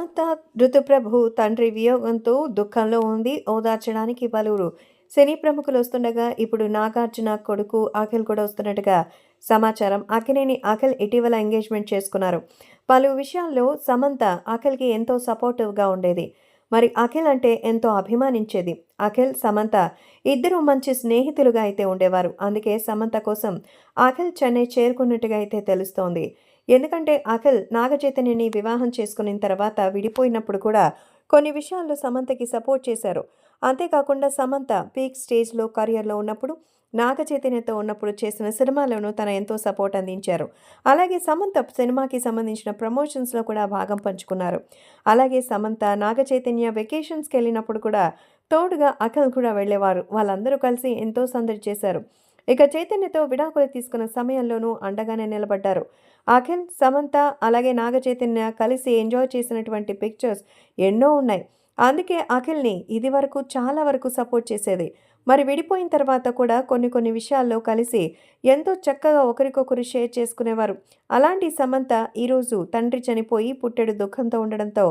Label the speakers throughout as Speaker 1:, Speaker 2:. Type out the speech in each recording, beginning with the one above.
Speaker 1: సమంత ఋతుప్రభు తండ్రి వియోగంతో దుఃఖంలో ఉంది. ఓదార్చడానికి పలువురు సినీ ప్రముఖులు వస్తుండగా, ఇప్పుడు నాగార్జున కొడుకు అఖిల్ కూడా వస్తున్నట్టుగా సమాచారం. అక్కినేని అఖిల్ ఇటీవల ఎంగేజ్మెంట్ చేసుకున్నారు. పలు విషయాల్లో సమంత అఖిల్‌కి ఎంతో సపోర్టివ్‌గా ఉండేది. మరి అఖిల్ అంటే ఎంతో అభిమానించేది. అఖిల్, సమంత ఇద్దరూ మంచి స్నేహితులుగా అయితే ఉండేవారు. అందుకే సమంత కోసం అఖిల్ చెన్నై చేరుకున్నట్టుగా అయితే తెలుస్తోంది. ఎందుకంటే అఖిల్ నాగచైతన్యని వివాహం చేసుకున్న తర్వాత విడిపోయినప్పుడు కూడా కొన్ని విషయాల్లో సమంతకి సపోర్ట్ చేశారు. అంతేకాకుండా సమంత పీక్ స్టేజ్‌లో కెరియర్‌లో ఉన్నప్పుడు, నాగచైతన్యతో ఉన్నప్పుడు చేసిన సినిమాలోనూ తన ఎంతో సపోర్ట్ అందించారు. అలాగే సమంత సినిమాకి సంబంధించిన ప్రమోషన్స్‌లో కూడా భాగం పంచుకున్నారు. అలాగే సమంత, నాగచైతన్య వెకేషన్స్‌కెళ్ళినప్పుడు కూడా తోడుగా అఖిల్ కూడా వెళ్ళేవారు. వాళ్ళందరూ కలిసి ఎంతో సందడి చేశారు. ఇక చైతన్యతో విడాకులు తీసుకున్న సమయంలోనూ అండగానే నిలబడ్డారు. అఖిల్, సమంత అలాగే నాగచైతన్య కలిసి ఎంజాయ్ చేసినటువంటి పిక్చర్స్ ఎన్నో ఉన్నాయి. అందుకే అఖిల్‌ని ఇదివరకు చాలా వరకు సపోర్ట్ చేసేది. మరి విడిపోయిన తర్వాత కూడా కొన్ని కొన్ని విషయాల్లో కలిసి ఎంతో చక్కగా ఒకరికొకరు షేర్ చేసుకునేవారు. అలాంటి సమంత ఈరోజు తండ్రి చనిపోయి పుట్టెడు దుఃఖంతో ఉండడంతో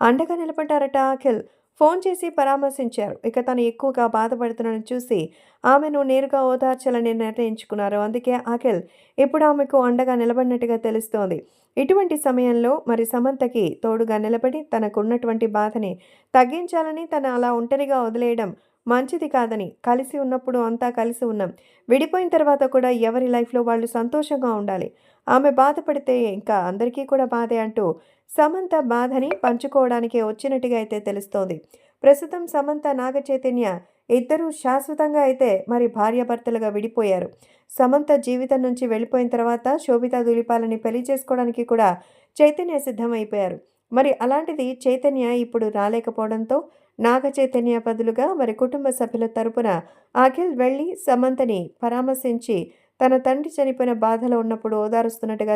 Speaker 1: అండగా నిలబడ్డారట అఖిల్. ఫోన్ చేసి పరామర్శించారు. ఇక తను ఎక్కువగా బాధపడుతున్నాడని చూసి ఆమెను నేరుగా ఓదార్చాలని నిర్ణయించుకున్నారు. అందుకే అఖిల్ ఇప్పుడు ఆమెకు అండగా నిలబడినట్టుగా తెలుస్తోంది. ఇటువంటి సమయంలో మరి సమంతకి తోడుగా నిలబడి తనకున్నటువంటి బాధని తగ్గించాలని, తను అలా ఒంటరిగా వదిలేయడం మంచిది కాదని, కలిసి ఉన్నప్పుడు అంతా కలిసి ఉన్నాం. విడిపోయిన తర్వాత కూడా ఎవరి లైఫ్‌లో వాళ్ళు సంతోషంగా ఉండాలి. ఆమె బాధపడితే ఇంకా అందరికీ కూడా బాధే అంటూ సమంత బాధని పంచుకోవడానికే వచ్చినట్టుగా అయితే తెలుస్తోంది. ప్రస్తుతం సమంత, నాగచైతన్య ఇద్దరూ శాశ్వతంగా అయితే మరి భార్యాభర్తలుగా విడిపోయారు. సమంత జీవితం నుంచి వెళ్ళిపోయిన తర్వాత శోభితా ధూళిపాలని పెళ్లి చేసుకోవడానికి కూడా చైతన్య సిద్ధమైపోయారు. మరి అలాంటిది చైతన్య ఇప్పుడు రాలేకపోవడంతో నాగచైతన్య బదులుగా మరి కుటుంబ సభ్యుల తరపున అఖిల్ వెళ్లి సమంతని పరామర్శించి తన తండ్రి చనిపోయిన బాధలో ఉన్నప్పుడు ఓదారుస్తున్నట్టుగా